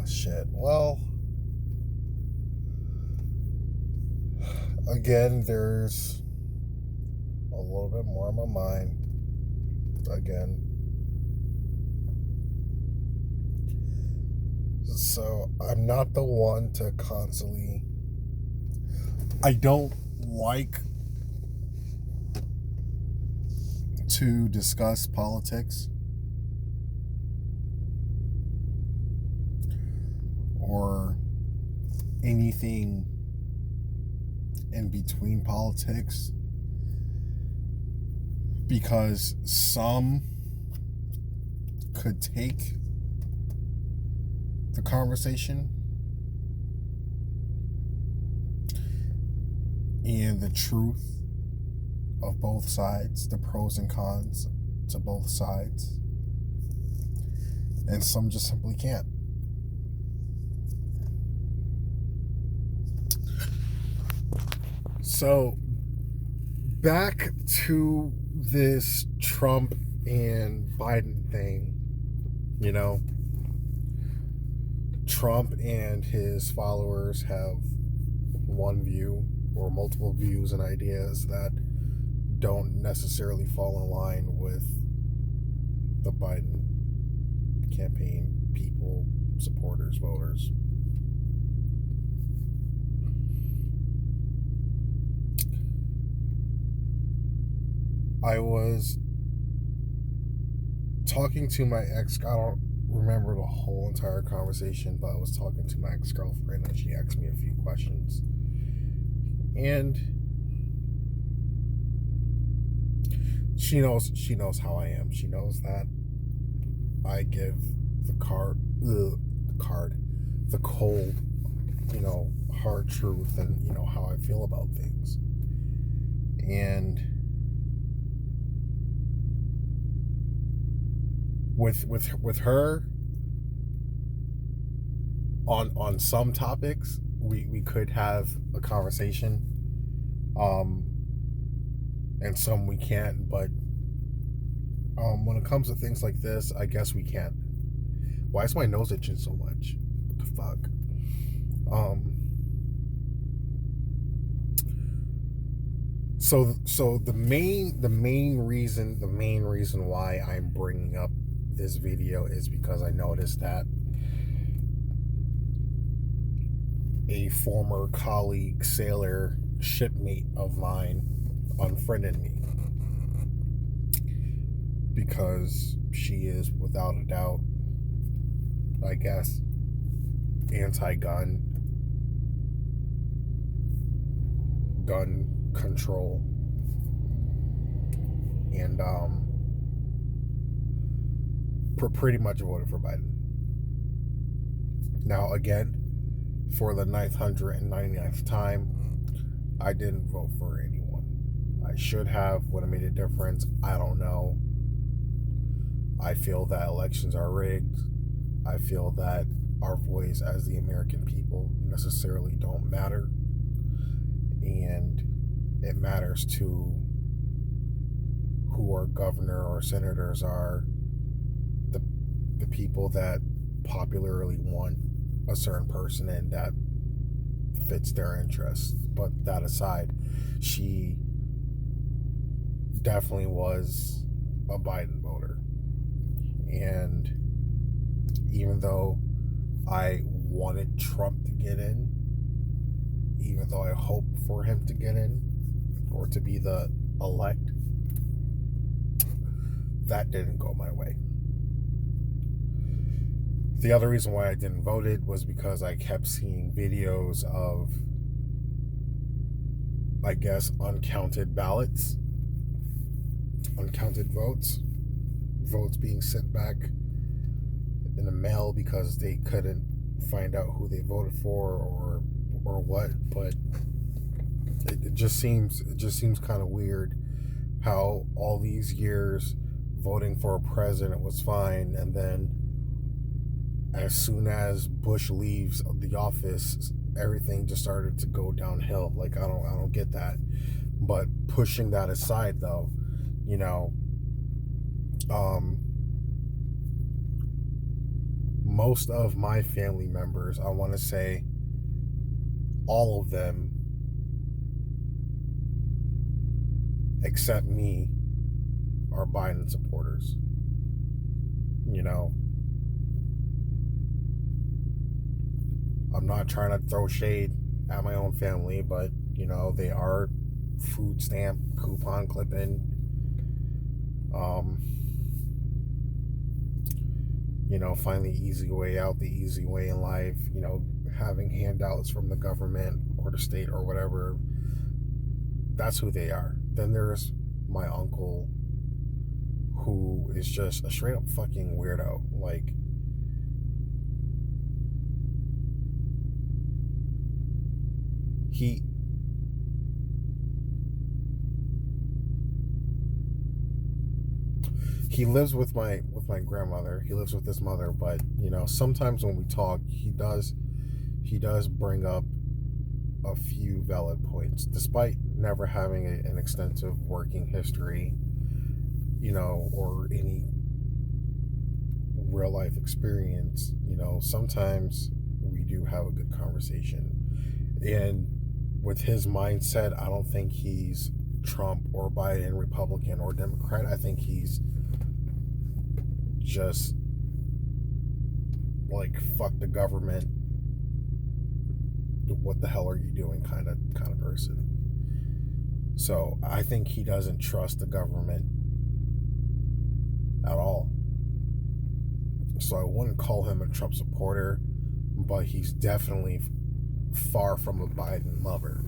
Shit. Well, again, there's a little bit more on my mind. Again. So, I'm not the one to constantly. I don't like to discuss politics or anything in between politics, because some could take the conversation and the truth of both sides, the pros and cons to both sides, and some just simply can't. So, back to this Trump and Biden thing, you know, Trump and his followers have one view or multiple views and ideas that don't necessarily fall in line with the Biden campaign people, supporters, voters. I was talking to my ex. I don't remember the whole entire conversation, but I was talking to my ex-girlfriend and she asked me a few questions. And she knows how I am. She knows that I give the cold, hard truth and, how I feel about things. And with her on some topics we could have a conversation, and some we can't, but when it comes to things like this, I guess we can't. Why is my nose itching so much? What the fuck? So the main reason why I'm bringing up this video is because I noticed that a former colleague, sailor, shipmate of mine unfriended me because she is, without a doubt, I guess, anti-gun, gun control, and pretty much voted for Biden. Now, again, for the 999th time, I didn't vote for anyone. I should have. Would have made a difference. I don't know. I feel that elections are rigged. I feel that our voice as the American people necessarily don't matter. And it matters to who our governor or senators are, the people that popularly want a certain person and that fits their interests. But that aside, she definitely was a Biden voter. And even though I wanted Trump to get in, even though I hoped for him to get in or to be the elect, that didn't go my way. The other reason why I didn't vote it was because I kept seeing videos of, I guess, uncounted ballots, uncounted votes being sent back in the mail because they couldn't find out who they voted for or what. But it just seems kind of weird how all these years voting for a president was fine, and then as soon as Bush leaves the office, everything just started to go downhill. Like, I don't get that. But pushing that aside, though, Um, most of my family members, I want to say all of them, except me, are Biden supporters. You know, I'm not trying to throw shade at my own family, but, they are food stamp, coupon clipping, um, find the easy way out, the easy way in life, having handouts from the government or the state or whatever. That's who they are. Then there's my uncle, who is just a straight up fucking weirdo. Like, he lives with my grandmother. He lives with his mother, but sometimes when we talk, he does bring up a few valid points, despite never having an extensive working history, or any real life experience. Sometimes we do have a good conversation. And with his mindset, I don't think he's Trump or Biden, Republican or Democrat. I think he's just like, fuck the government, what the hell are you doing kind of person. So I think he doesn't trust the government at all. So I wouldn't call him a Trump supporter, but he's definitely far from a Biden lover.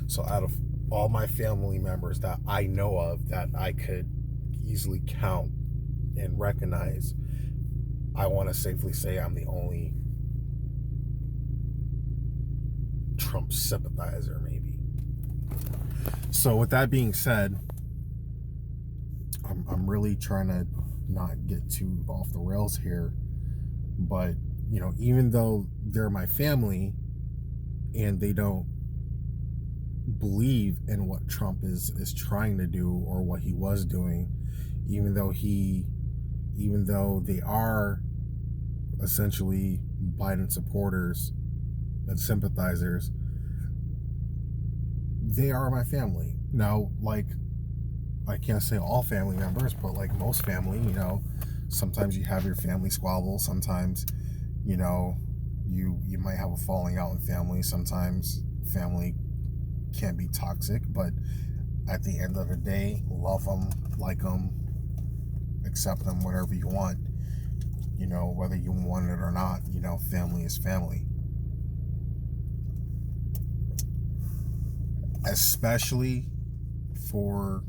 So out of all my family members that I know of, that I could easily count and recognize, I want to safely say I'm the only Trump sympathizer, maybe. So with that being said, I'm really trying to not get too off the rails here, but even though they're my family and they don't believe in what Trump is trying to do or what he was doing, even though they are essentially Biden supporters and sympathizers, they are my family. Now, like, I can't say all family members, but like most family, sometimes you have your family squabble. Sometimes, you might have a falling out in family. Sometimes family can be toxic, but at the end of the day, love them, like them, accept them, whatever you want, whether you want it or not, family is family. Especially for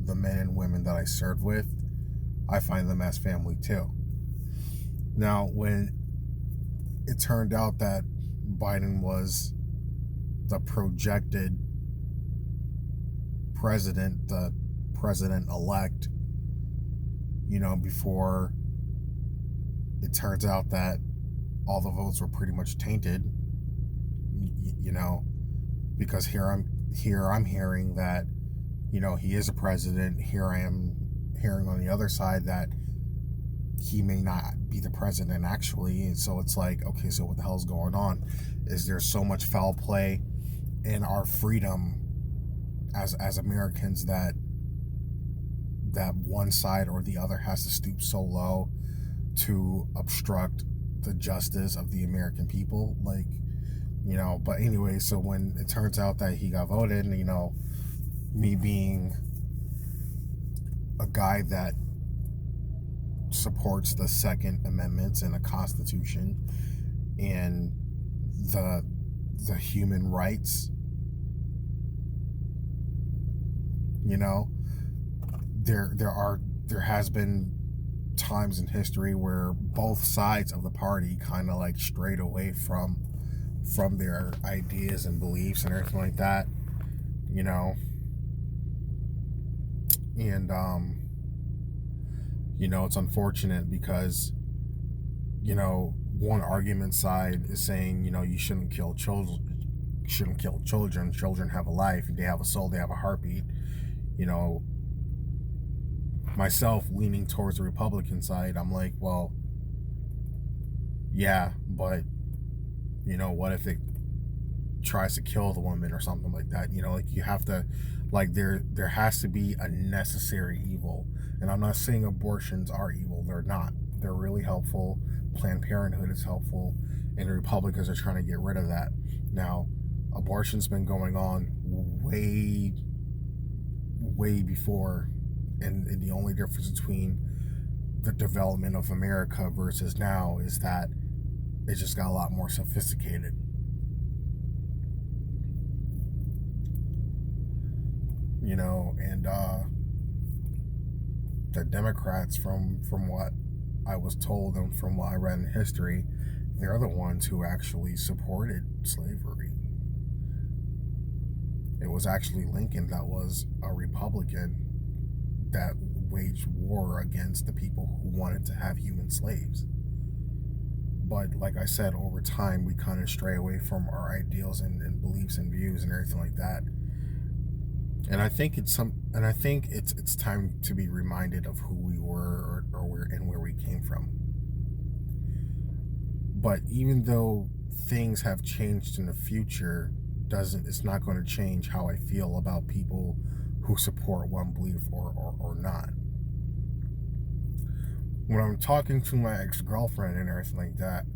the men and women that I served with, I find them as family too. Now, when it turned out that Biden was the projected president, the president-elect, before it turns out that all the votes were pretty much tainted, because here I'm hearing that, he is a president. Here I am hearing on the other side that he may not be the president actually. And so it's like, okay, so what the hell's going on? Is there so much foul play in our freedom as Americans that one side or the other has to stoop so low to obstruct the justice of the American people? Like, but anyway, so when it turns out that he got voted, me being a guy that supports the Second Amendment and the Constitution and the human rights, there has been times in history where both sides of the party kind of like strayed away from their ideas and beliefs and everything like that, and it's unfortunate because one argument side is saying you shouldn't kill children have a life, they have a soul, they have a heartbeat, myself leaning towards the Republican side, I'm like, well, yeah, but what if it tries to kill the woman or something like that? Like, you have to, like, there has to be a necessary evil. And I'm not saying abortions are evil. They're not. They're really helpful. Planned Parenthood is helpful, and the Republicans are trying to get rid of that. Now, abortion's been going on way before, and the only difference between the development of America versus now is that it just got a lot more sophisticated. And the Democrats, from what I was told and from what I read in history, they're the ones who actually supported slavery. It was actually Lincoln that was a Republican that waged war against the people who wanted to have human slaves. But like I said, over time we kind of stray away from our ideals and beliefs and views and everything like that. And I think it's time to be reminded of who we were, or where we came from. But even though things have changed in the future, it's not going to change how I feel about people who support one belief or not. When I'm talking to my ex-girlfriend and everything like that,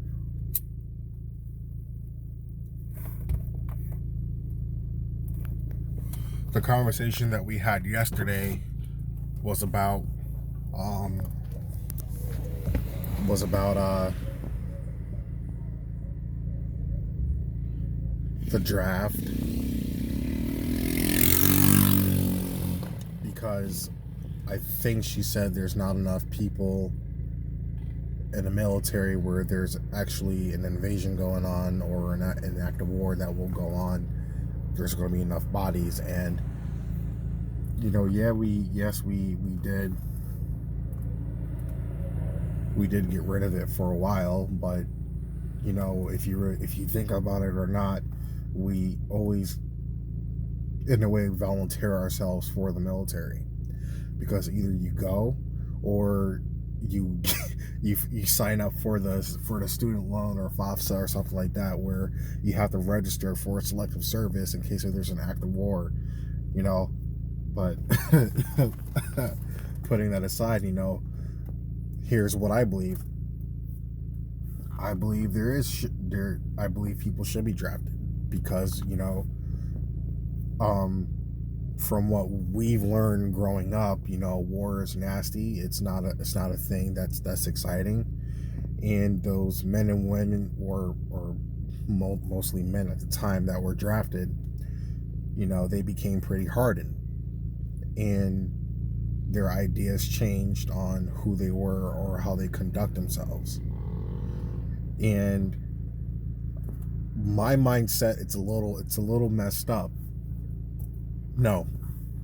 the conversation that we had yesterday was about the draft, because I think she said there's not enough people in the military where there's actually an invasion going on or an act of war that will go on. There's going to be enough bodies. And we did get rid of it for a while, but if you think about it or not, we always in a way volunteer ourselves for the military, because either you go or you you sign up for the student loan or FAFSA or something like that, where you have to register for selective service in case there's an act of war. But putting that aside, here's what I believe. I believe I believe people should be drafted, because from what we've learned growing up, war is nasty. It's not a thing that's exciting. And those men and women, or mostly men at the time, that were drafted, they became pretty hardened, and their ideas changed on who they were or how they conduct themselves. And my mindset, it's a little messed up. No,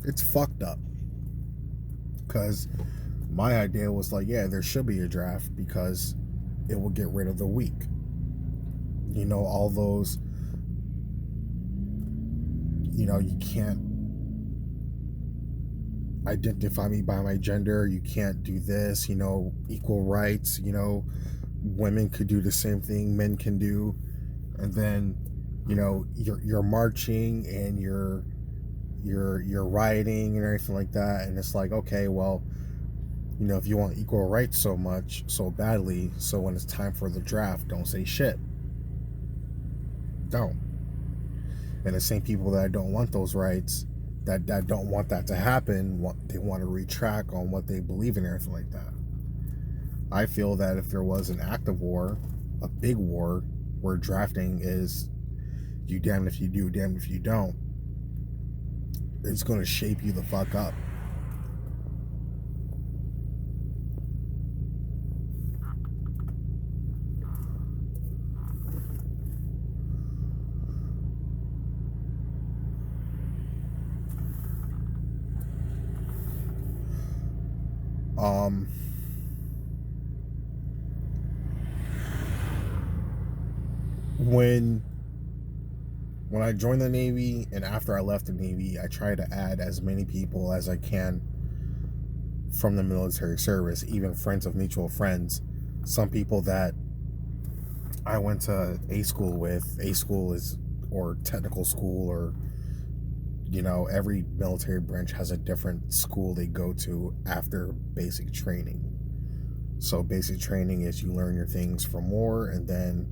it's fucked up. Because my idea was like, yeah, there should be a draft, because it will get rid of the weak. All those, you can't identify me by my gender, you can't do this, equal rights, women could do the same thing men can do. And then you're marching and you're rioting and everything like that, and it's like, okay, well, if you want equal rights so badly, so when it's time for the draft, don't say shit. Don't. And the same people that don't want those rights, that don't want that to happen, they want to retract on what they believe in and everything like that. I feel that if there was an act of war, a big war, where drafting is you damned if you do, damned if you don't, it's going to shape you the fuck up. When I joined the Navy, and after I left the Navy, I try to add as many people as I can from the military service, even friends of mutual friends. Some people that I went to A school with, A school is, or technical school, or, every military branch has a different school they go to after basic training. So basic training is you learn your things from war, and then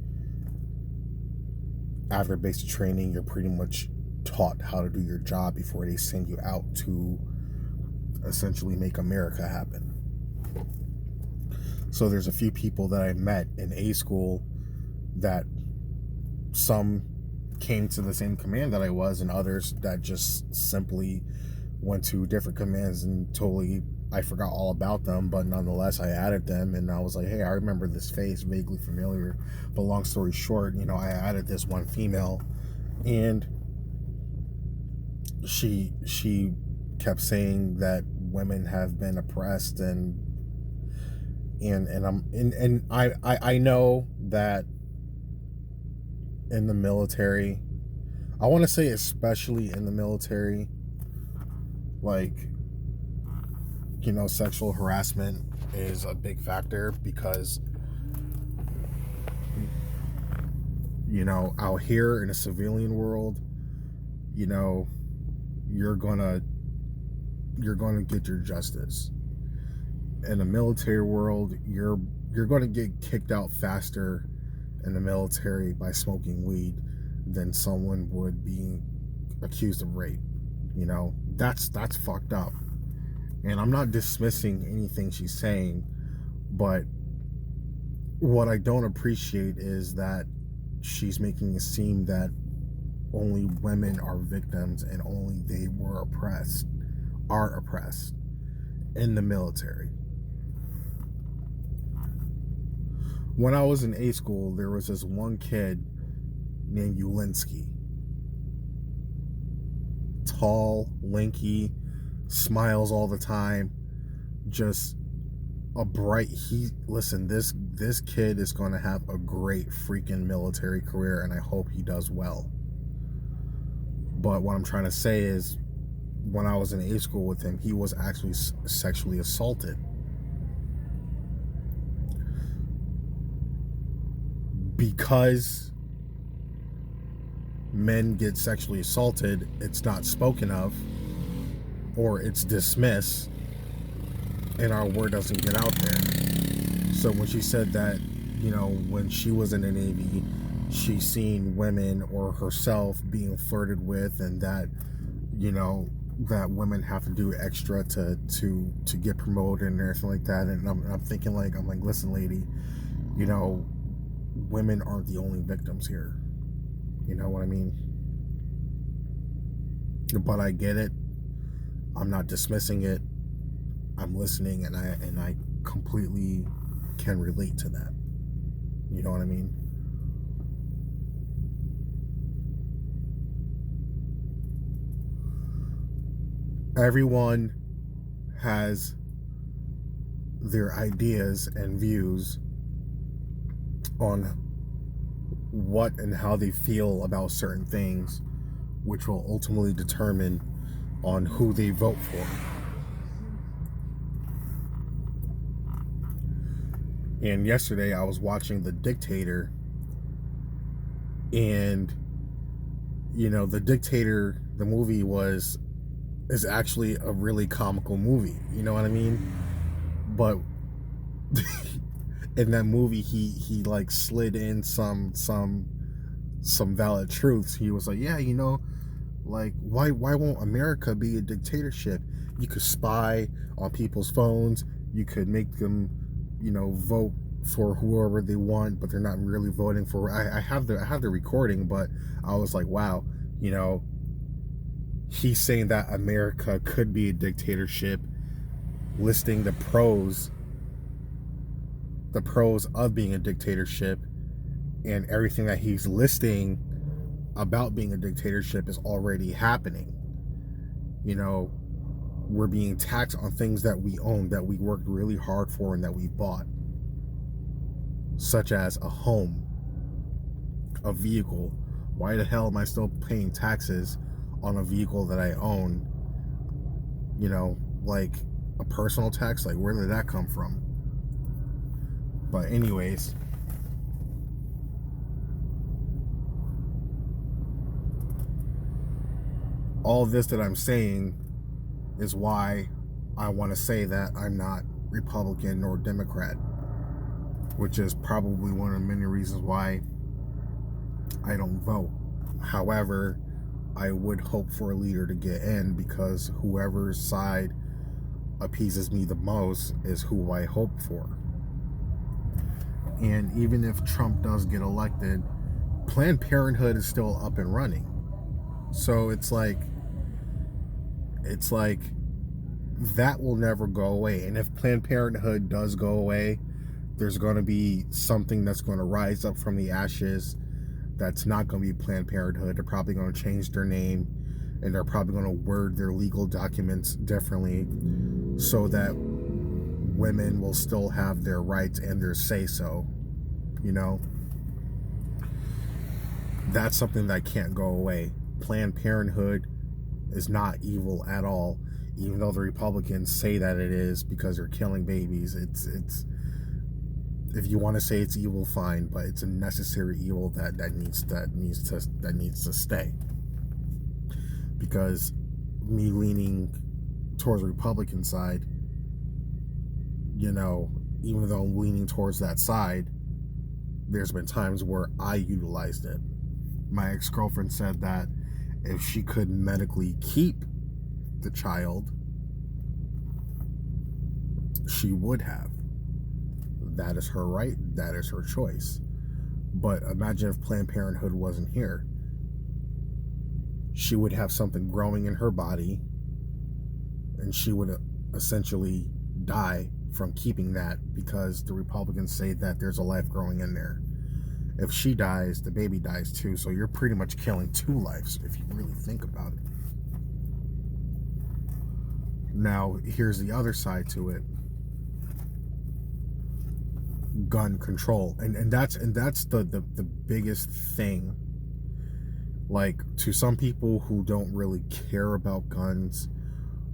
after basic training, you're pretty much taught how to do your job before they send you out to essentially make America happen. So there's a few people that I met in A school that some came to the same command that I was, and others that just simply went to different commands and totally, I forgot all about them, but nonetheless I added them, and I was like, hey, I remember this face, vaguely familiar. But long story short, I added this one female, and she kept saying that women have been oppressed, and I know that in the military, I want to say especially in the military, like, sexual harassment is a big factor, because out here in a civilian world, you're gonna get your justice. In the military world, you're gonna get kicked out faster in the military by smoking weed than someone would be accused of rape. That's fucked up. And I'm not dismissing anything she's saying, but what I don't appreciate is that she's making it seem that only women are victims and only they are oppressed in the military. When I was in A school, there was this one kid named Ulinsky. Tall, lanky, smiles all the time, just a bright listen, this kid is going to have a great freaking military career, and I hope he does well. But what I'm trying to say is, when I was in A school with him, he was actually sexually assaulted. Because men get sexually assaulted, it's not spoken of, or it's dismissed, and our word doesn't get out there. So when she said that, when she was in the Navy, she's seen women or herself being flirted with, and that, that women have to do extra to get promoted and everything like that. And I'm thinking, I'm like, listen, lady, women aren't the only victims here. You know what I mean? But I get it. I'm not dismissing it. I'm listening, and I completely can relate to that. You know what I mean? Everyone has their ideas and views on what and how they feel about certain things, which will ultimately determine on who they vote for. And yesterday I was watching The Dictator, and The Dictator, the movie, is actually a really comical movie. You know what I mean? But in that movie, he like slid in some valid truths. He was like, yeah, like, why won't America be a dictatorship? You could spy on people's phones. You could make them, vote for whoever they want, but they're not really voting for. I have the recording, but I was like, wow, he's saying that America could be a dictatorship, listing the pros of being a dictatorship, and everything that he's listing about being a dictatorship is already happening. We're being taxed on things that we own, that we worked really hard for, and that we bought, such as a home, a vehicle. Why the hell am I still paying taxes on a vehicle that I own? Like a personal text. Like, where did that come from? But anyways, all this that I'm saying is why I want to say that I'm not Republican nor Democrat, which is probably one of the many reasons why I don't vote. However, I would hope for a leader to get in, because whoever's side appeases me the most is who I hope for. And even if Trump does get elected, Planned Parenthood is still up and running. So it's like that will never go away. And if Planned Parenthood does go away, there's going to be something that's going to rise up from the ashes that's not going to be Planned Parenthood. They're probably going to change their name, and they're probably going to word their legal documents differently so that women will still have their rights and their say-so. You know, that's something that can't go away. Planned Parenthood is not evil at all, even though the Republicans say that it is because they're killing babies. It's if you want to say it's evil, fine, but it's a necessary evil that needs to stay. Because me leaning towards the Republican side, you know, even though I'm leaning towards that side, there's been times where I utilized it. My ex-girlfriend said that if she could medically keep the child, she would have. That is her right. That is her choice. But imagine if Planned Parenthood wasn't here. She would have something growing in her body, and she would essentially die from keeping that, because the Republicans say that there's a life growing in there. If she dies, the baby dies too. So you're pretty much killing two lives if you really think about it. Now, here's the other side to it. Gun control. And that's the biggest thing. Like, to some people who don't really care about guns,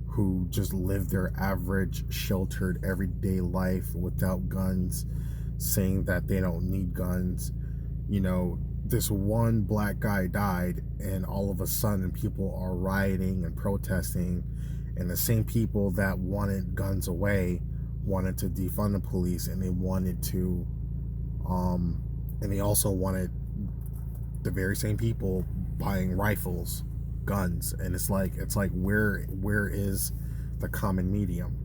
who just live their average sheltered everyday life without guns, saying that they don't need guns. You know, this one black guy died, and all of a sudden people are rioting and protesting, and the same people that wanted guns away wanted to defund the police, and they wanted to and they also wanted the very same people buying rifles, guns. And it's like where is the common medium,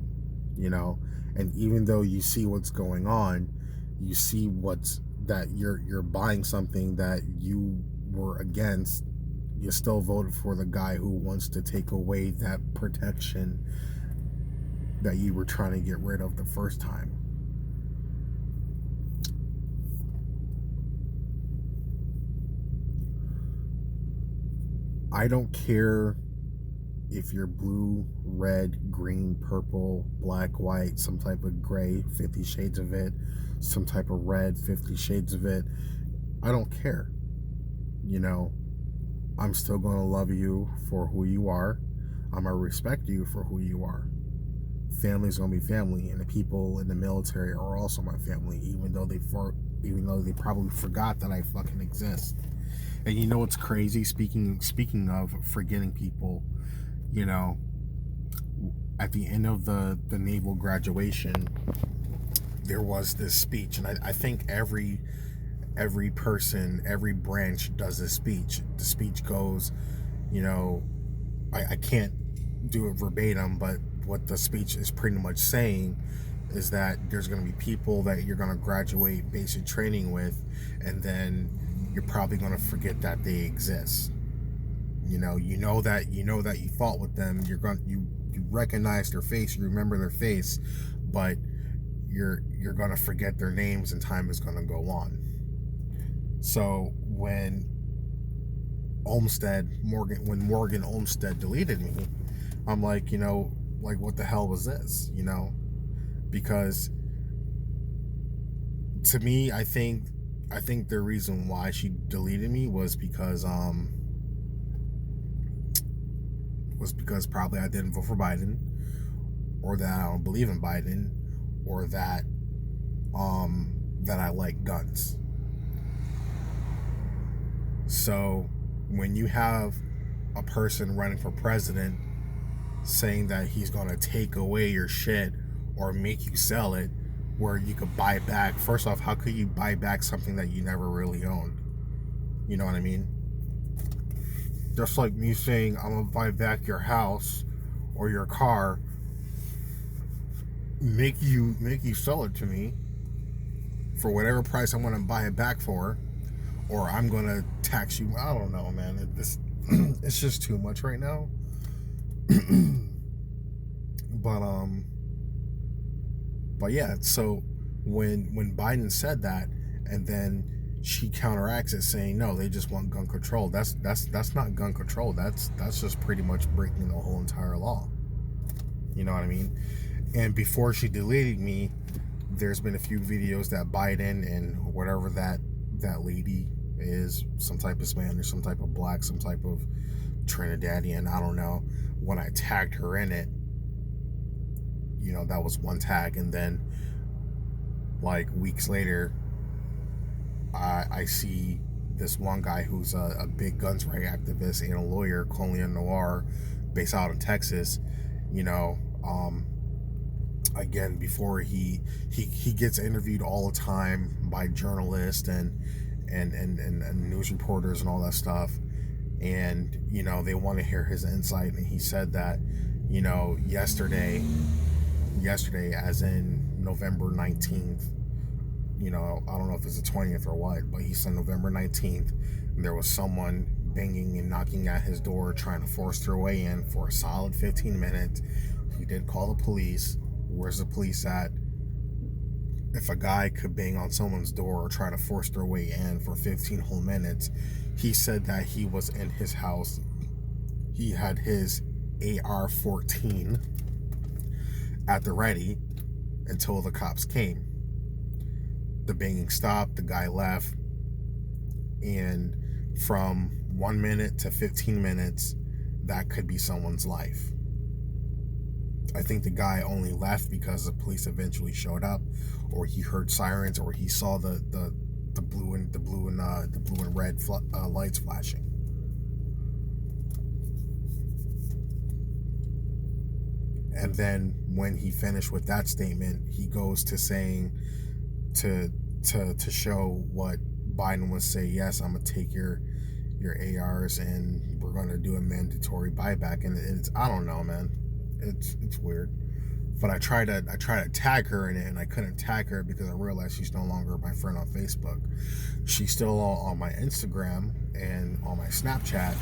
you know? And even though you see what's going on, you see what's that you're buying something that you were against, you still voted for the guy who wants to take away that protection that you were trying to get rid of the first time. I don't care if you're blue, red, green, purple, black, white, some type of gray, 50 shades of it, some type of red, 50 shades of it. I don't care. You know, I'm still going to love you for who you are. I'm going to respect you for who you are. Family's going to be family, and the people in the military are also my family, even though they probably forgot that I fucking exist. And you know what's crazy? Speaking of forgetting people, you know, at the end of the naval graduation, there was this speech, and I think every person, every branch does this speech. The speech goes, you know, I can't do it verbatim, but what the speech is pretty much saying is that there's going to be people that you're going to graduate basic training with, and then you're probably going to forget that they exist. You know that you fought with them. You recognize their face, you remember their face, but you're going to forget their names, and time is going to go on. So when Morgan Olmsted deleted me, I'm like, you know, like, what the hell was this? You know, because to me, I think the reason why she deleted me was because probably I didn't vote for Biden, or that I don't believe in Biden, or that that I like guns. So when you have a person running for president saying that he's going to take away your shit or make you sell it where you could buy back, first off, how could you buy back something that you never really owned? You know what I mean? Just like me saying I'm going to buy back your house or your car, make you sell it to me for whatever price I want to buy it back for, or I'm going to tax you. I don't know, man. It's just too much right now. But yeah, so when Biden said that, and then she counteracts it saying no, they just want gun control. That's not gun control. That's just pretty much breaking the whole entire law. You know what I mean? And before she deleted me, there's been a few videos that Biden and whatever that lady is, some type of Spanish, some type of black, some type of Trinidadian, I don't know, when I tagged her in it, you know, that was one tag. And then like weeks later, I see this one guy who's a big guns rights activist and a lawyer, Colin Noir, based out in Texas, you know, again, before he gets interviewed all the time by journalists and news reporters and all that stuff, and you know, they want to hear his insight. And he said that, you know, yesterday as in November 19th, you know, I don't know if it's the 20th or what, but he said November 19th, there was someone banging and knocking at his door trying to force their way in for a solid 15 minutes. He did call the police. Where's the police at? If a guy could bang on someone's door or try to force their way in for 15 whole minutes, he said that he was in his house. He had his AR-14 at the ready until the cops came. The banging stopped, the guy left, and from 1 minute to 15 minutes, that could be someone's life. I think the guy only left because the police eventually showed up, or he heard sirens, or he saw the blue and red lights flashing. And then when he finished with that statement, he goes to saying to show what Biden would say. Yes, I'm gonna take your ARs and we're gonna do a mandatory buyback. And it's, I don't know, man. It's weird. But I tried to tag her in it, and I couldn't tag her because I realized she's no longer my friend on Facebook. She's still on my Instagram and on my Snapchat,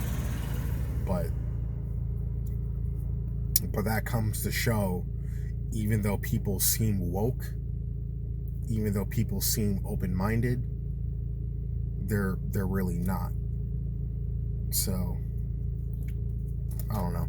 but that comes to show, even though people seem woke, even though people seem open-minded, they're really not. So I don't know.